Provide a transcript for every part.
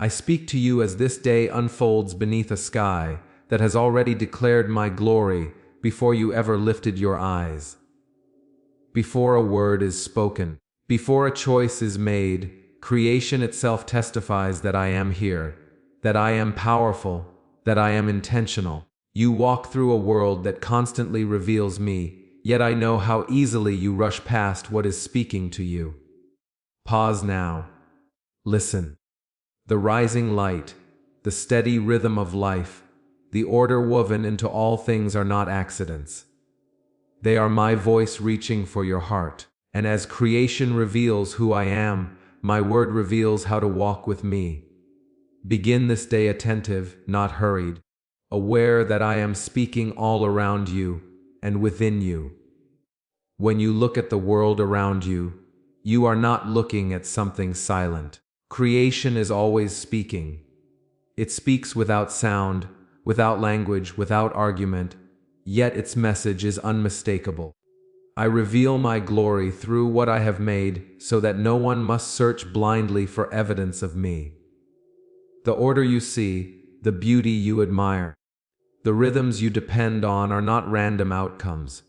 I speak to you as this day unfolds beneath a sky that has already declared my glory before you ever lifted your eyes. Before a word is spoken, before a choice is made, creation itself testifies that I am here, that I am powerful, that I am intentional. You walk through a world that constantly reveals me, yet I know how easily you rush past what is speaking to you. Pause now. Listen. The rising light, the steady rhythm of life, the order woven into all things are not accidents. They are my voice reaching for your heart, and as creation reveals who I am, my word reveals how to walk with me. Begin this day attentive, not hurried, aware that I am speaking all around you and within you. When you look at the world around you, you are not looking at something silent. Creation is always speaking. It speaks without sound, without language, without argument, yet its message is unmistakable. I reveal my glory through what I have made so that no one must search blindly for evidence of me. The order you see, the beauty you admire, the rhythms you depend on are not random outcomes.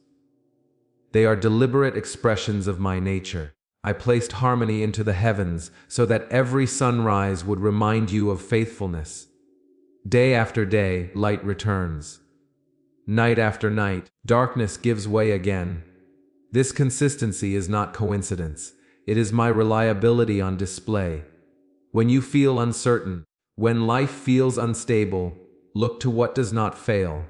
They are deliberate expressions of my nature. I placed harmony into the heavens so that every sunrise would remind you of faithfulness. Day after day, light returns. Night after night, darkness gives way again. This consistency is not coincidence. It is my reliability on display. When you feel uncertain, when life feels unstable, look to what does not fail.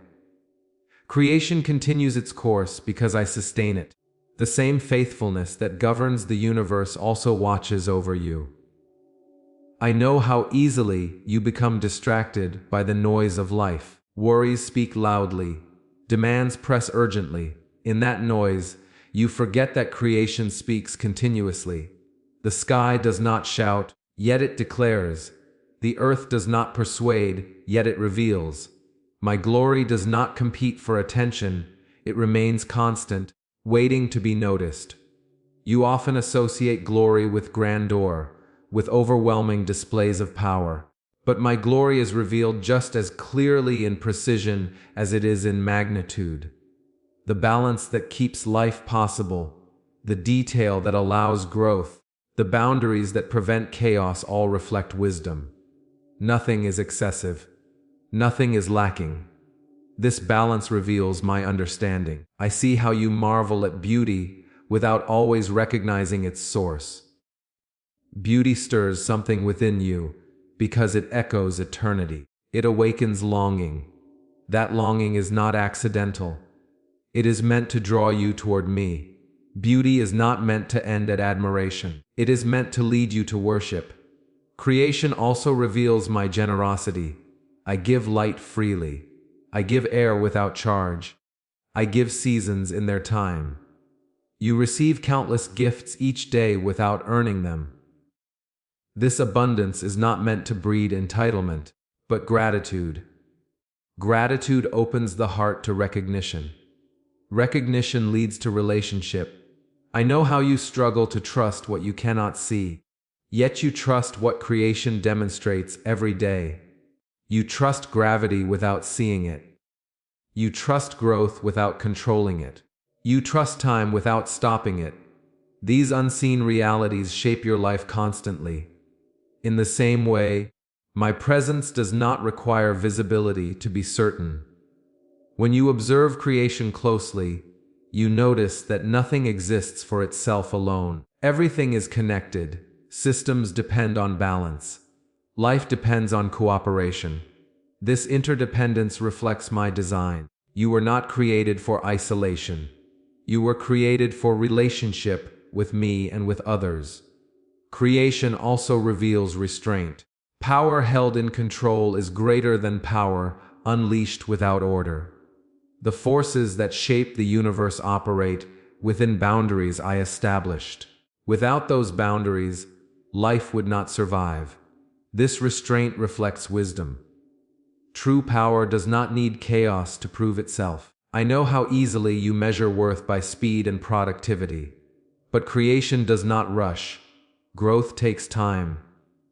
Creation continues its course because I sustain it. The same faithfulness that governs the universe also watches over you. I know how easily you become distracted by the noise of life. Worries speak loudly, demands press urgently. In that noise, you forget that creation speaks continuously. The sky does not shout, yet it declares. The earth does not persuade, yet it reveals. My glory does not compete for attention, it remains constant, waiting to be noticed. You often associate glory with grandeur, with overwhelming displays of power. But my glory is revealed just as clearly in precision as it is in magnitude. The balance that keeps life possible, the detail that allows growth, the boundaries that prevent chaos all reflect wisdom. Nothing is excessive. Nothing is lacking. This balance reveals my understanding. I see how you marvel at beauty without always recognizing its source. Beauty stirs something within you because it echoes eternity. It awakens longing. That longing is not accidental. It is meant to draw you toward me. Beauty is not meant to end at admiration. It is meant to lead you to worship. Creation also reveals my generosity. I give light freely. I give air without charge. I give seasons in their time. You receive countless gifts each day without earning them. This abundance is not meant to breed entitlement, but gratitude. Gratitude opens the heart to recognition. Recognition leads to relationship. I know how you struggle to trust what you cannot see, yet you trust what creation demonstrates every day. You trust gravity without seeing it. You trust growth without controlling it. You trust time without stopping it. These unseen realities shape your life constantly. In the same way, my presence does not require visibility to be certain. When you observe creation closely, you notice that nothing exists for itself alone. Everything is connected. Systems depend on balance. Life depends on cooperation. This interdependence reflects my design. You were not created for isolation. You were created for relationship with me and with others. Creation also reveals restraint. Power held in control is greater than power unleashed without order. The forces that shape the universe operate within boundaries I established. Without those boundaries, life would not survive. This restraint reflects wisdom. True power does not need chaos to prove itself. I know how easily you measure worth by speed and productivity. But creation does not rush. Growth takes time.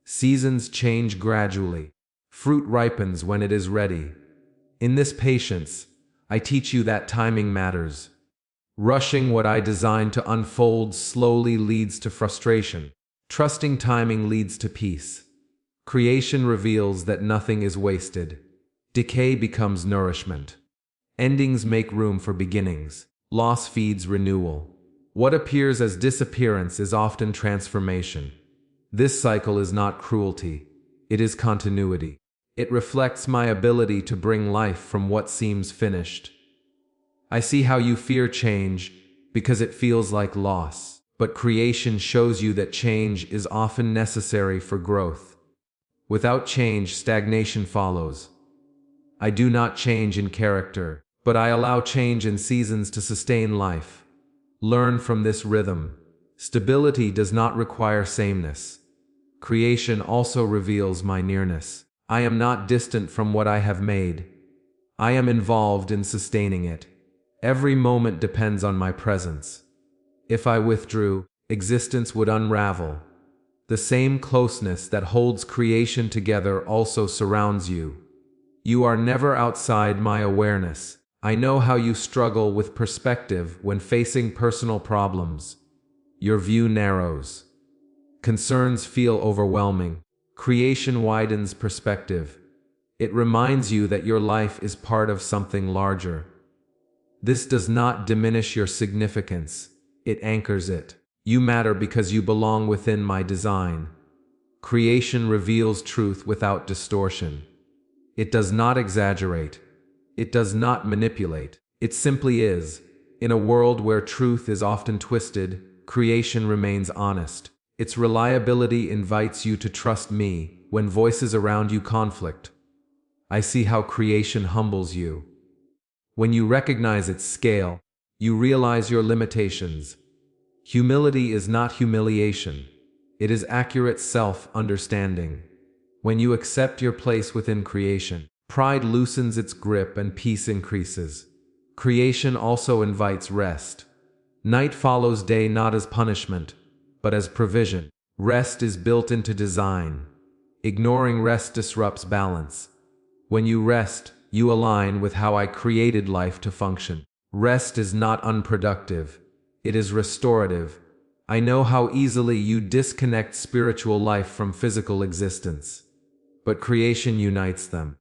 Seasons change gradually. Fruit ripens when it is ready. In this patience, I teach you that timing matters. Rushing what I designed to unfold slowly leads to frustration. Trusting timing leads to peace. Creation reveals that nothing is wasted. Decay becomes nourishment. Endings make room for beginnings. Loss feeds renewal. What appears as disappearance is often transformation. This cycle is not cruelty. It is continuity. It reflects my ability to bring life from what seems finished. I see how you fear change because it feels like loss, but creation shows you that change is often necessary for growth. Without change, stagnation follows. I do not change in character, but I allow change in seasons to sustain life. Learn from this rhythm. Stability does not require sameness. Creation also reveals my nearness. I am not distant from what I have made. I am involved in sustaining it. Every moment depends on my presence. If I withdrew, existence would unravel. The same closeness that holds creation together also surrounds you. You are never outside my awareness. I know how you struggle with perspective when facing personal problems. Your view narrows. Concerns feel overwhelming. Creation widens perspective. It reminds you that your life is part of something larger. This does not diminish your significance. It anchors it. You matter because you belong within my design. Creation reveals truth without distortion. It does not exaggerate. It does not manipulate. It simply is. In a world where truth is often twisted, creation remains honest. Its reliability invites you to trust me when voices around you conflict. I see how creation humbles you. When you recognize its scale, you realize your limitations. Humility is not humiliation. It is accurate self-understanding. When you accept your place within creation, pride loosens its grip and peace increases. Creation also invites rest. Night follows day not as punishment, but as provision. Rest is built into design. Ignoring rest disrupts balance. When you rest, you align with how I created life to function. Rest is not unproductive. It is restorative. I know how easily you disconnect spiritual life from physical existence. But creation unites them.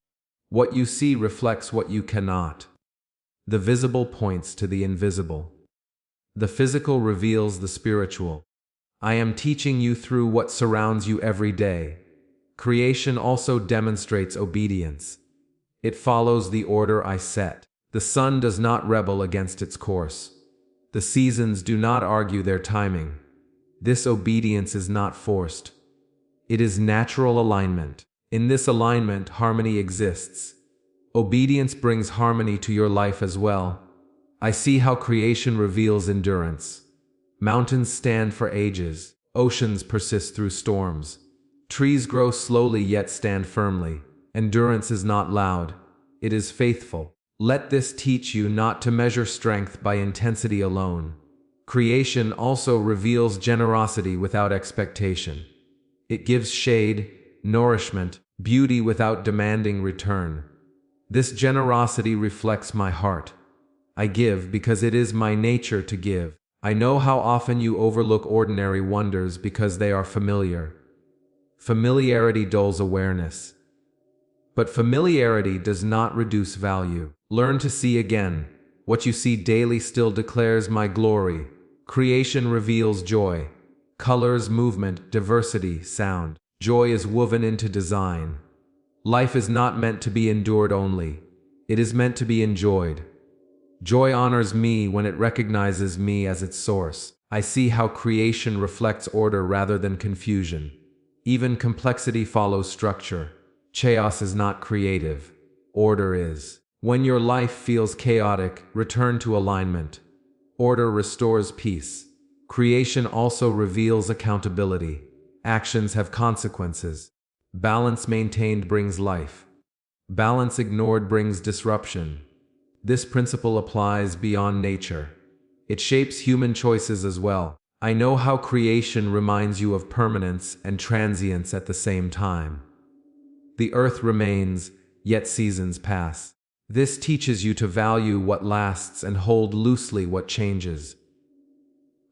What you see reflects what you cannot. The visible points to the invisible. The physical reveals the spiritual. I am teaching you through what surrounds you every day. Creation also demonstrates obedience. It follows the order I set. The sun does not rebel against its course. The seasons do not argue their timing. This obedience is not forced. It is natural alignment. In this alignment, harmony exists. Obedience brings harmony to your life as well. I see how creation reveals endurance. Mountains stand for ages. Oceans persist through storms. Trees grow slowly yet stand firmly. Endurance is not loud. It is faithful. Let this teach you not to measure strength by intensity alone. Creation also reveals generosity without expectation. It gives shade, nourishment, beauty without demanding return. This generosity reflects my heart. I give because it is my nature to give. I know how often you overlook ordinary wonders because they are familiar. Familiarity dulls awareness. But familiarity does not reduce value. Learn to see again. What you see daily still declares my glory. Creation reveals joy. Colors, movement, diversity, sound. Joy is woven into design. Life is not meant to be endured only. It is meant to be enjoyed. Joy honors me when it recognizes me as its source. I see how creation reflects order rather than confusion. Even complexity follows structure. Chaos is not creative. Order is. When your life feels chaotic, return to alignment. Order restores peace. Creation also reveals accountability. Actions have consequences. Balance maintained brings life. Balance ignored brings disruption. This principle applies beyond nature. It shapes human choices as well. I know how creation reminds you of permanence and transience at the same time. The earth remains, yet seasons pass. This teaches you to value what lasts and hold loosely what changes.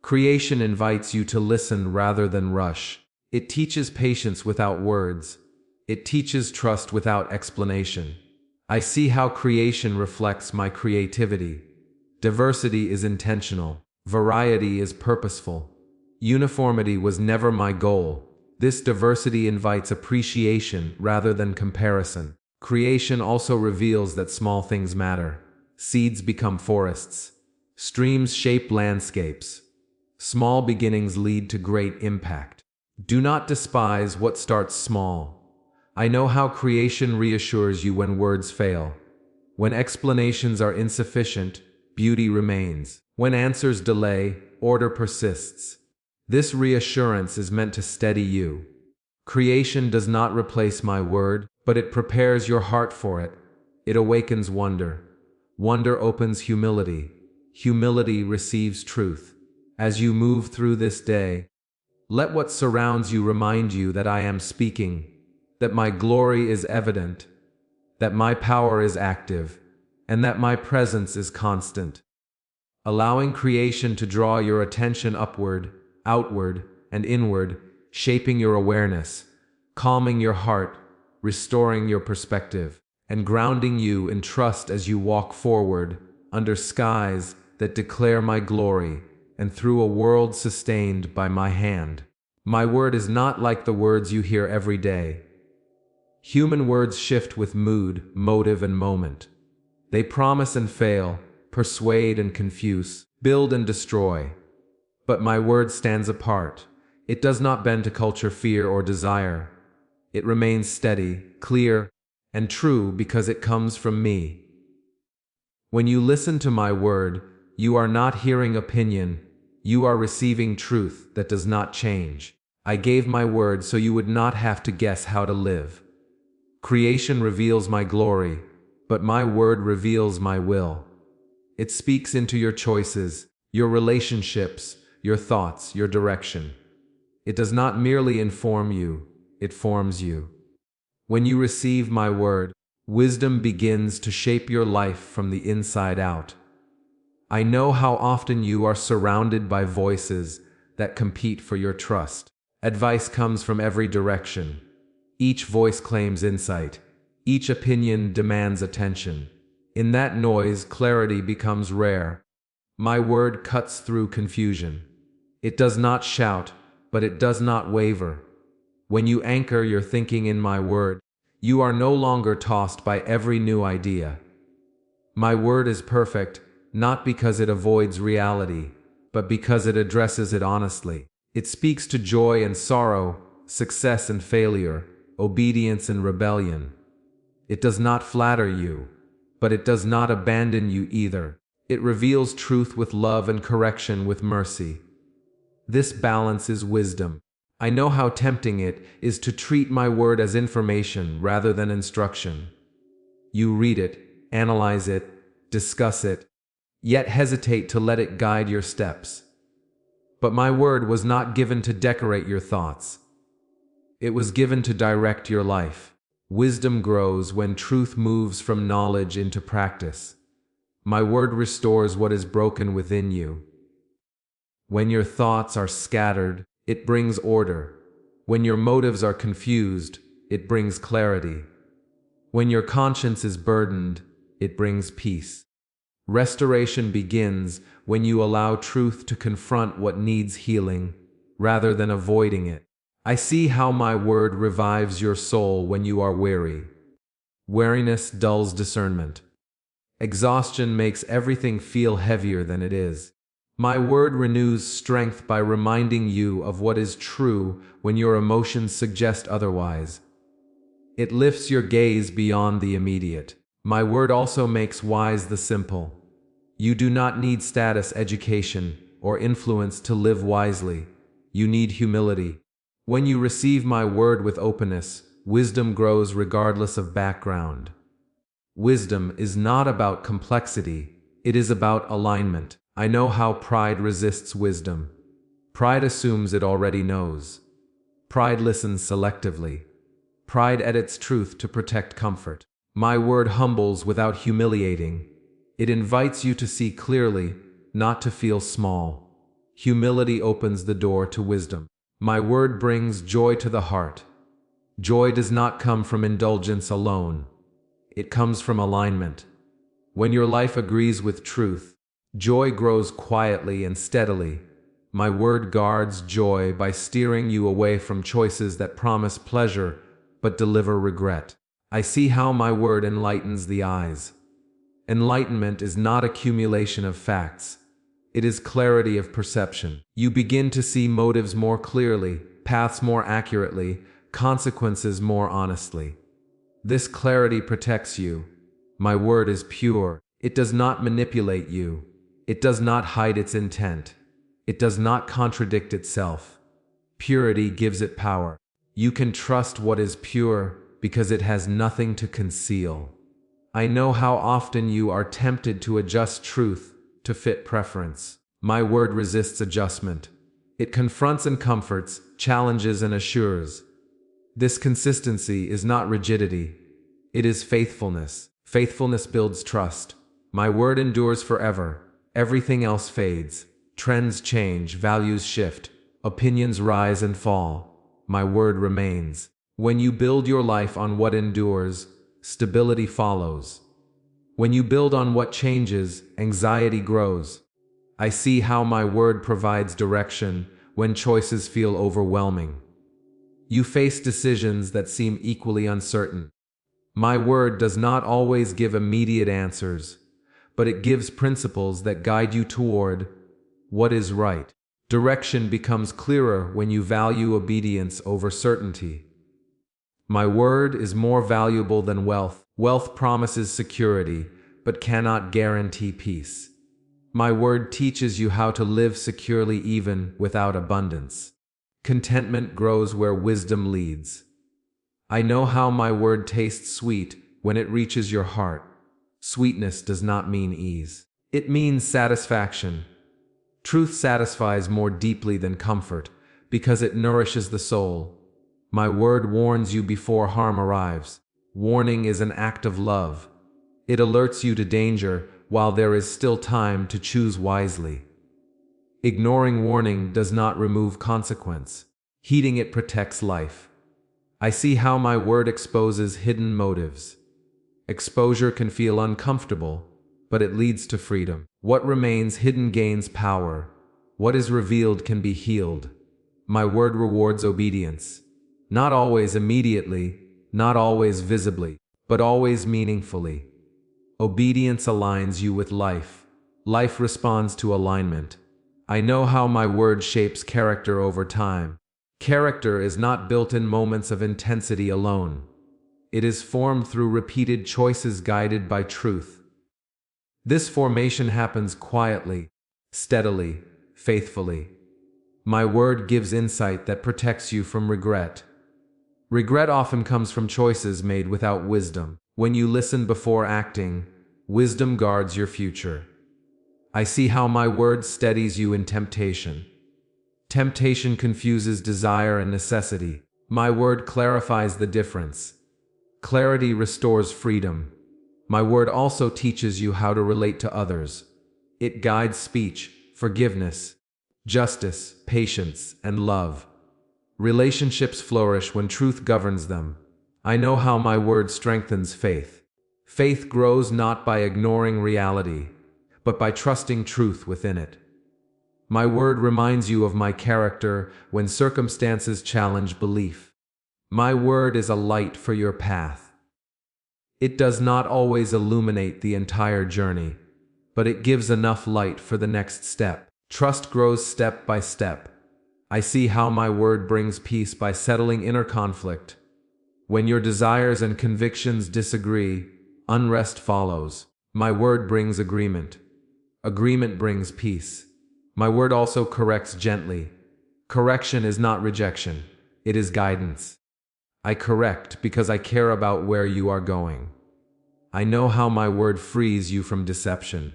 Creation invites you to listen rather than rush. It teaches patience without words. It teaches trust without explanation. I see how creation reflects my creativity. Diversity is intentional. Variety is purposeful. Uniformity was never my goal. This diversity invites appreciation rather than comparison. Creation also reveals that small things matter. Seeds become forests. Streams shape landscapes. Small beginnings lead to great impact. Do not despise what starts small. I know how creation reassures you when words fail. When explanations are insufficient, beauty remains. When answers delay, order persists. This reassurance is meant to steady you. Creation does not replace my word, but it prepares your heart for it. It awakens wonder. Wonder opens humility. Humility receives truth. As you move through this day, let what surrounds you remind you that I am speaking, that my glory is evident, that my power is active, and that my presence is constant. Allowing creation to draw your attention upward, outward, and inward, shaping your awareness, calming your heart, restoring your perspective, and grounding you in trust as you walk forward under skies that declare my glory and through a world sustained by my hand. My word is not like the words you hear every day. Human words shift with mood, motive, and moment. They promise and fail, persuade and confuse, build and destroy. But my word stands apart. It does not bend to culture, fear, or desire. It remains steady, clear, and true because it comes from me. When you listen to my word, you are not hearing opinion. You are receiving truth that does not change. I gave my word so you would not have to guess how to live. Creation reveals my glory, but my word reveals my will. It speaks into your choices, your relationships, your thoughts, your direction. It does not merely inform you, it forms you. When you receive my word, wisdom begins to shape your life from the inside out. I know how often you are surrounded by voices that compete for your trust. Advice comes from every direction. Each voice claims insight. Each opinion demands attention. In that noise, clarity becomes rare. My word cuts through confusion. It does not shout, but it does not waver. When you anchor your thinking in my word, you are no longer tossed by every new idea. My word is perfect, not because it avoids reality, but because it addresses it honestly. It speaks to joy and sorrow, success and failure, obedience and rebellion. It does not flatter you, but it does not abandon you either. It reveals truth with love and correction with mercy. This balance is wisdom. I know how tempting it is to treat my word as information rather than instruction. You read it, analyze it, discuss it, yet hesitate to let it guide your steps. But my word was not given to decorate your thoughts. It was given to direct your life. Wisdom grows when truth moves from knowledge into practice. My word restores what is broken within you. When your thoughts are scattered, it brings order. When your motives are confused, it brings clarity. When your conscience is burdened, it brings peace. Restoration begins when you allow truth to confront what needs healing, rather than avoiding it. I see how my word revives your soul when you are weary. Weariness dulls discernment. Exhaustion makes everything feel heavier than it is. My word renews strength by reminding you of what is true when your emotions suggest otherwise. It lifts your gaze beyond the immediate. My word also makes wise the simple. You do not need status, education, or influence to live wisely. You need humility. When you receive my word with openness, wisdom grows regardless of background. Wisdom is not about complexity, it is about alignment. I know how pride resists wisdom. Pride assumes it already knows. Pride listens selectively. Pride edits truth to protect comfort. My word humbles without humiliating. It invites you to see clearly, not to feel small. Humility opens the door to wisdom. My word brings joy to the heart. Joy does not come from indulgence alone. It comes from alignment. When your life agrees with truth, joy grows quietly and steadily. My word guards joy by steering you away from choices that promise pleasure but deliver regret. I see how my word enlightens the eyes. Enlightenment is not accumulation of facts. It is clarity of perception. You begin to see motives more clearly, paths more accurately, consequences more honestly. This clarity protects you. My word is pure. It does not manipulate you. It does not hide its intent. It does not contradict itself. Purity gives it power. You can trust what is pure because it has nothing to conceal. I know how often you are tempted to adjust truth to fit preference. My word resists adjustment. It confronts and comforts, challenges and assures. This consistency is not rigidity. It is faithfulness. Faithfulness builds trust. My word endures forever. Everything else fades. Trends change, values shift, opinions rise and fall. My word remains. When you build your life on what endures, stability follows. When you build on what changes, anxiety grows. I see how my word provides direction when choices feel overwhelming. You face decisions that seem equally uncertain. My word does not always give immediate answers, but it gives principles that guide you toward what is right. Direction becomes clearer when you value obedience over certainty. My word is more valuable than wealth. Wealth promises security, but cannot guarantee peace. My word teaches you how to live securely even without abundance. Contentment grows where wisdom leads. I know how my word tastes sweet when it reaches your heart. Sweetness does not mean ease. It means satisfaction. Truth satisfies more deeply than comfort because it nourishes the soul. My word warns you before harm arrives. Warning is an act of love. It alerts you to danger while there is still time to choose wisely. Ignoring warning does not remove consequence. Heeding it protects life. I see how my word exposes hidden motives. Exposure can feel uncomfortable, but it leads to freedom. What remains hidden gains power. What is revealed can be healed. My word rewards obedience. Not always immediately, not always visibly, but always meaningfully. Obedience aligns you with life. Life responds to alignment. I know how my word shapes character over time. Character is not built in moments of intensity alone. It is formed through repeated choices guided by truth. This formation happens quietly, steadily, faithfully. My word gives insight that protects you from regret. Regret often comes from choices made without wisdom. When you listen before acting, wisdom guards your future. I see how my word steadies you in temptation. Temptation confuses desire and necessity. My word clarifies the difference. Clarity restores freedom. My word also teaches you how to relate to others. It guides speech, forgiveness, justice, patience, and love. Relationships flourish when truth governs them. I know how my word strengthens faith. Faith grows not by ignoring reality, but by trusting truth within it. My word reminds you of my character when circumstances challenge belief. My word is a light for your path. It does not always illuminate the entire journey, but it gives enough light for the next step. Trust grows step by step. I see how my word brings peace by settling inner conflict. When your desires and convictions disagree, unrest follows. My word brings agreement. Agreement brings peace. My word also corrects gently. Correction is not rejection, it is guidance. I correct because I care about where you are going. I know how my word frees you from deception.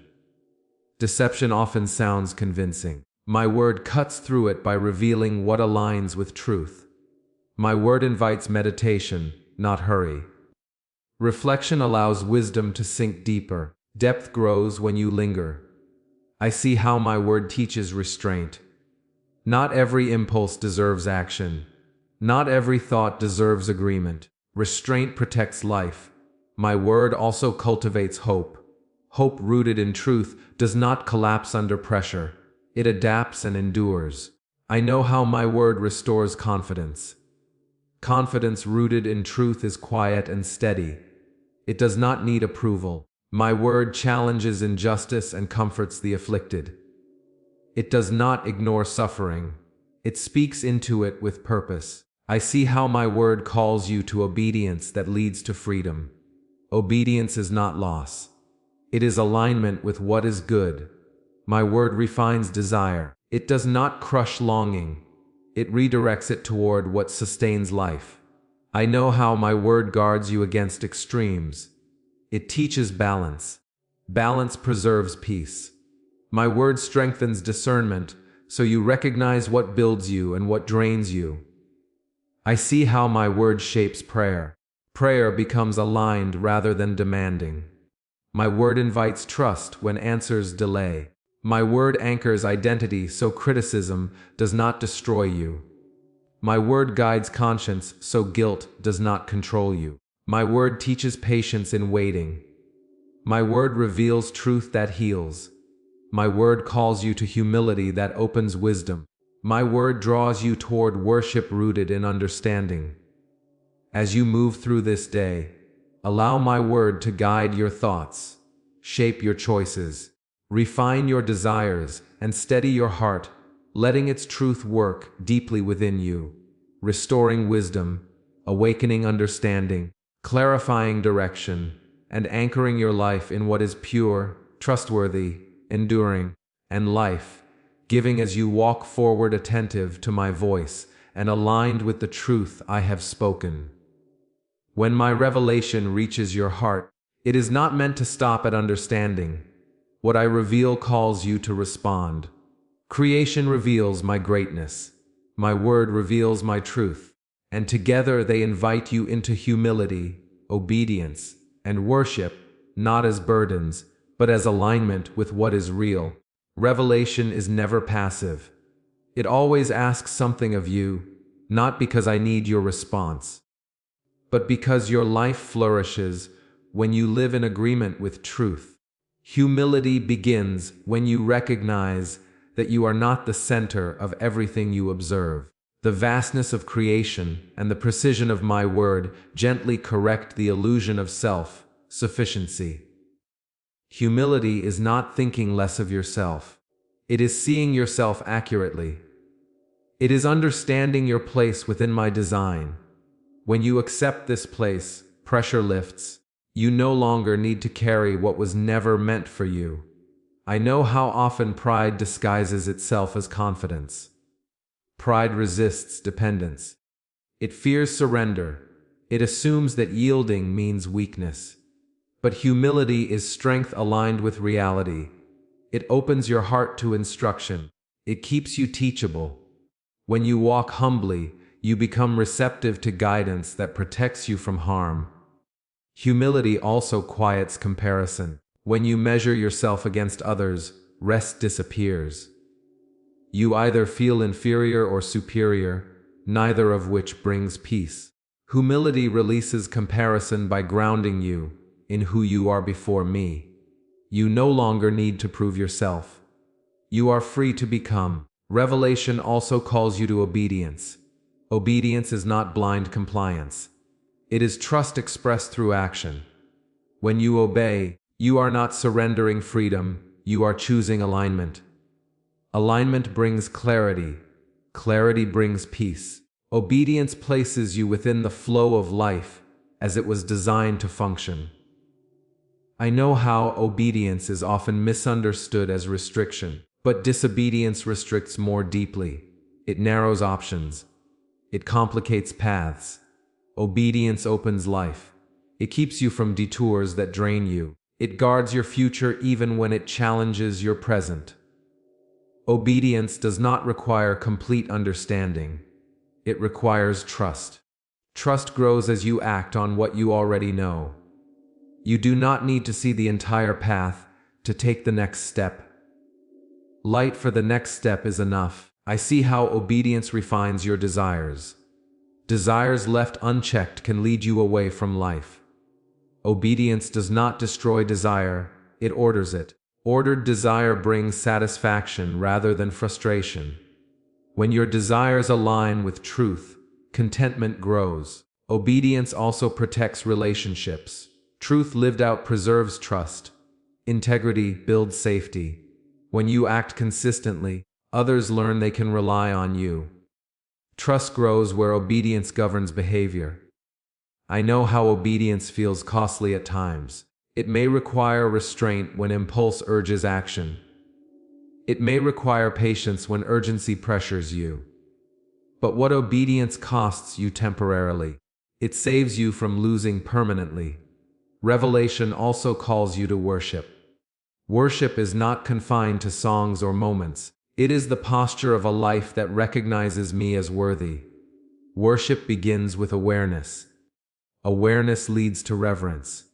Deception often sounds convincing. My word cuts through it by revealing what aligns with truth. My word invites meditation, not hurry. Reflection allows wisdom to sink deeper. Depth grows when you linger. I see how my word teaches restraint. Not every impulse deserves action. Not every thought deserves agreement. Restraint protects life. My word also cultivates hope. Hope rooted in truth does not collapse under pressure. It adapts and endures. I know how my word restores confidence. Confidence rooted in truth is quiet and steady. It does not need approval. My word challenges injustice and comforts the afflicted. It does not ignore suffering. It speaks into it with purpose. I see how my word calls you to obedience that leads to freedom. Obedience is not loss. It is alignment with what is good. My word refines desire. It does not crush longing. It redirects it toward what sustains life. I know how my word guards you against extremes. It teaches balance. Balance preserves peace. My word strengthens discernment, so you recognize what builds you and what drains you. I see how my word shapes prayer. Prayer becomes aligned rather than demanding. My word invites trust when answers delay. My word anchors identity so criticism does not destroy you. My word guides conscience so guilt does not control you. My word teaches patience in waiting. My word reveals truth that heals. My word calls you to humility that opens wisdom. My word draws you toward worship rooted in understanding. As you move through this day, allow my word to guide your thoughts, shape your choices, refine your desires, and steady your heart, letting its truth work deeply within you, restoring wisdom, awakening understanding, clarifying direction, and anchoring your life in what is pure, trustworthy, enduring, and life, giving as you walk forward attentive to my voice and aligned with the truth I have spoken. When my revelation reaches your heart, it is not meant to stop at understanding. What I reveal calls you to respond. Creation reveals my greatness. My word reveals my truth. And together they invite you into humility, obedience, and worship, not as burdens, but as alignment with what is real. Revelation is never passive. It always asks something of you, not because I need your response, but because your life flourishes when you live in agreement with truth. Humility begins when you recognize that you are not the center of everything you observe. The vastness of creation and the precision of my word gently correct the illusion of self-sufficiency. Humility is not thinking less of yourself. It is seeing yourself accurately. It is understanding your place within my design. When you accept this place, pressure lifts. You no longer need to carry what was never meant for you. I know how often pride disguises itself as confidence. Pride resists dependence. It fears surrender. It assumes that yielding means weakness. But humility is strength aligned with reality. It opens your heart to instruction. It keeps you teachable. When you walk humbly, you become receptive to guidance that protects you from harm. Humility also quiets comparison. When you measure yourself against others, rest disappears. You either feel inferior or superior, neither of which brings peace. Humility releases comparison by grounding you in who you are before me. You no longer need to prove yourself. You are free to become. Revelation also calls you to obedience. Obedience is not blind compliance. It is trust expressed through action. When you obey, you are not surrendering freedom, you are choosing alignment. Alignment brings clarity. Clarity brings peace. Obedience places you within the flow of life as it was designed to function. I know how obedience is often misunderstood as restriction, but disobedience restricts more deeply. It narrows options. It complicates paths. Obedience opens life. It keeps you from detours that drain you. It guards your future even when it challenges your present. Obedience does not require complete understanding. It requires trust. Trust grows as you act on what you already know. You do not need to see the entire path to take the next step. Light for the next step is enough. I see how obedience refines your desires. Desires left unchecked can lead you away from life. Obedience does not destroy desire, it orders it. Ordered desire brings satisfaction rather than frustration. When your desires align with truth, contentment grows. Obedience also protects relationships. Truth lived out preserves trust. Integrity builds safety. When you act consistently, others learn they can rely on you. Trust grows where obedience governs behavior. I know how obedience feels costly at times. It may require restraint when impulse urges action. It may require patience when urgency pressures you. But what obedience costs you temporarily, it saves you from losing permanently. Revelation also calls you to worship. Worship is not confined to songs or moments. It is the posture of a life that recognizes me as worthy. Worship begins with awareness. Awareness leads to reverence.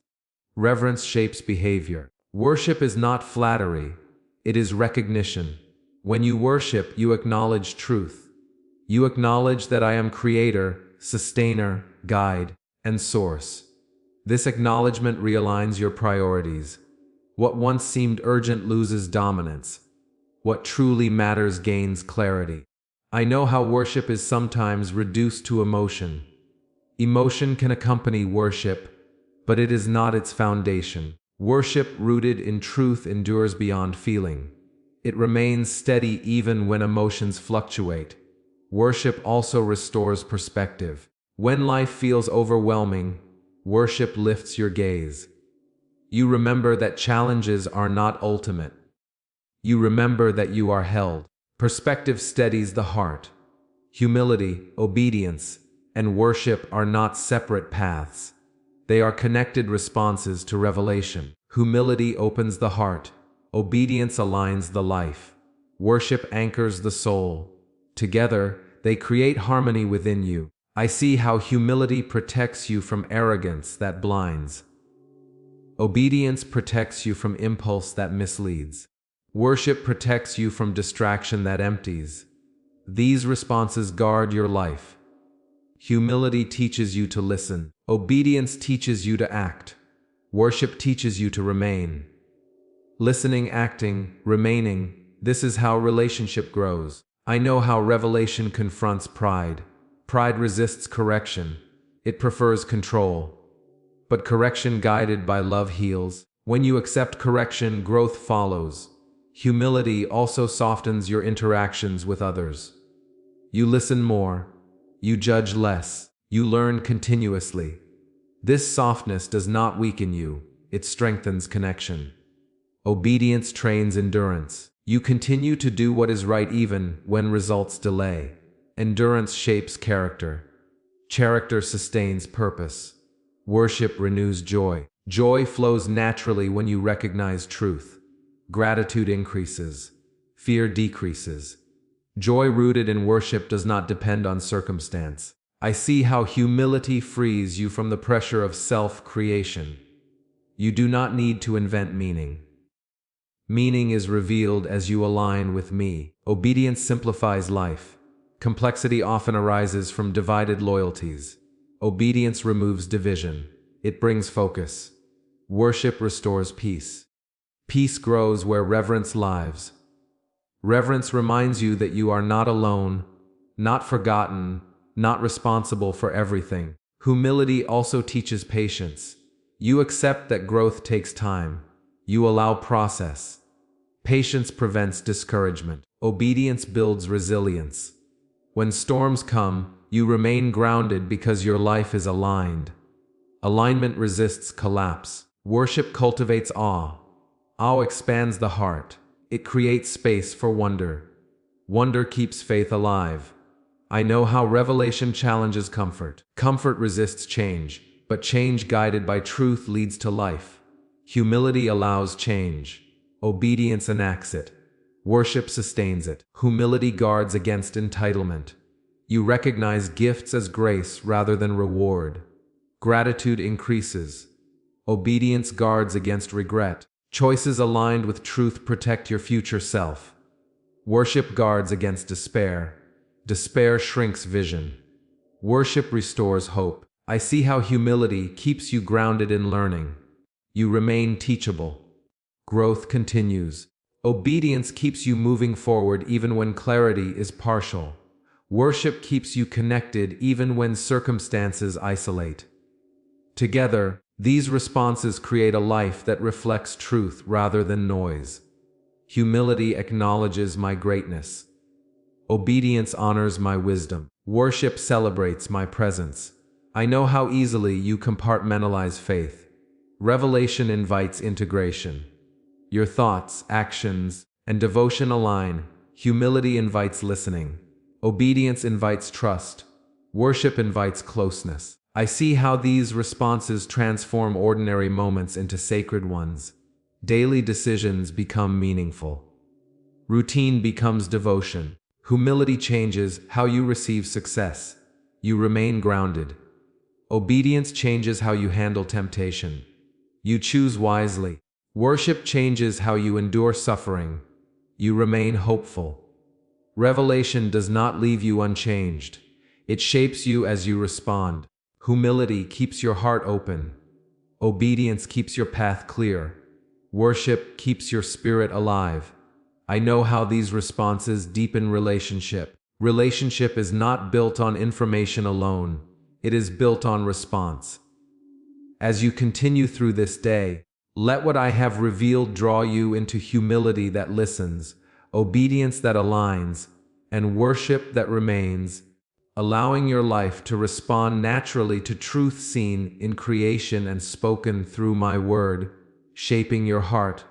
Reverence shapes behavior. Worship is not flattery, it is recognition. When you worship, you acknowledge truth. You acknowledge that I am creator, sustainer, guide, and source. This acknowledgement realigns your priorities. What once seemed urgent loses dominance. What truly matters gains clarity. I know how worship is sometimes reduced to emotion. Emotion can accompany worship, but it is not its foundation. Worship rooted in truth endures beyond feeling. It remains steady even when emotions fluctuate. Worship also restores perspective. When life feels overwhelming, worship lifts your gaze. You remember that challenges are not ultimate. You remember that you are held. Perspective steadies the heart. Humility, obedience, and worship are not separate paths. They are connected responses to revelation. Humility opens the heart. Obedience aligns the life. Worship anchors the soul. Together, they create harmony within you. I see how humility protects you from arrogance that blinds. Obedience protects you from impulse that misleads. Worship protects you from distraction that empties. These responses guard your life. Humility teaches you to listen. Obedience teaches you to act. Worship teaches you to remain. Listening, acting, remaining, this is how relationship grows. I know how revelation confronts pride. Pride resists correction. It prefers control. But correction guided by love heals. When you accept correction, growth follows. Humility also softens your interactions with others. You listen more. You judge less. You learn continuously. This softness does not weaken you. It strengthens connection. Obedience trains endurance. You continue to do what is right even when results delay. Endurance shapes character. Character sustains purpose. Worship renews joy. Joy flows naturally when you recognize truth. Gratitude increases. Fear decreases. Joy rooted in worship does not depend on circumstance. I see how humility frees you from the pressure of self-creation. You do not need to invent meaning. Meaning is revealed as you align with me. Obedience simplifies life. Complexity often arises from divided loyalties. Obedience removes division. It brings focus. Worship restores peace. Peace grows where reverence lives. Reverence reminds you that you are not alone, not forgotten, not responsible for everything. Humility also teaches patience. You accept that growth takes time. You allow process. Patience prevents discouragement. Obedience builds resilience. When storms come, you remain grounded because your life is aligned. Alignment resists collapse. Worship cultivates awe. Awe expands the heart. It creates space for wonder. Wonder keeps faith alive. I know how revelation challenges comfort. Comfort resists change, but change guided by truth leads to life. Humility allows change. Obedience enacts it. Worship sustains it. Humility guards against entitlement. You recognize gifts as grace rather than reward. Gratitude increases. Obedience guards against regret. Choices aligned with truth protect your future self. Worship guards against despair. Despair shrinks vision. Worship restores hope. I see how humility keeps you grounded in learning. You remain teachable. Growth continues. Obedience keeps you moving forward even when clarity is partial. Worship keeps you connected even when circumstances isolate. Together, these responses create a life that reflects truth rather than noise. Humility acknowledges my greatness. Obedience honors my wisdom. Worship celebrates my presence. I know how easily you compartmentalize faith. Revelation invites integration. Your thoughts, actions, and devotion align. Humility invites listening. Obedience invites trust. Worship invites closeness. I see how these responses transform ordinary moments into sacred ones. Daily decisions become meaningful. Routine becomes devotion. Humility changes how you receive success. You remain grounded. Obedience changes how you handle temptation. You choose wisely. Worship changes how you endure suffering. You remain hopeful. Revelation does not leave you unchanged. It shapes you as you respond. Humility keeps your heart open. Obedience keeps your path clear. Worship keeps your spirit alive. I know how these responses deepen relationship. Relationship is not built on information alone. It is built on response. As you continue through this day, let what I have revealed draw you into humility that listens, obedience that aligns, and worship that remains, allowing your life to respond naturally to truth seen in creation and spoken through my word, shaping your heart,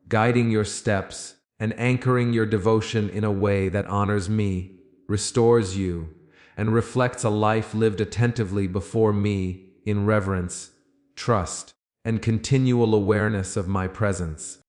guiding your steps, and anchoring your devotion in a way that honors me, restores you, and reflects a life lived attentively before me in reverence, trust, and continual awareness of my presence.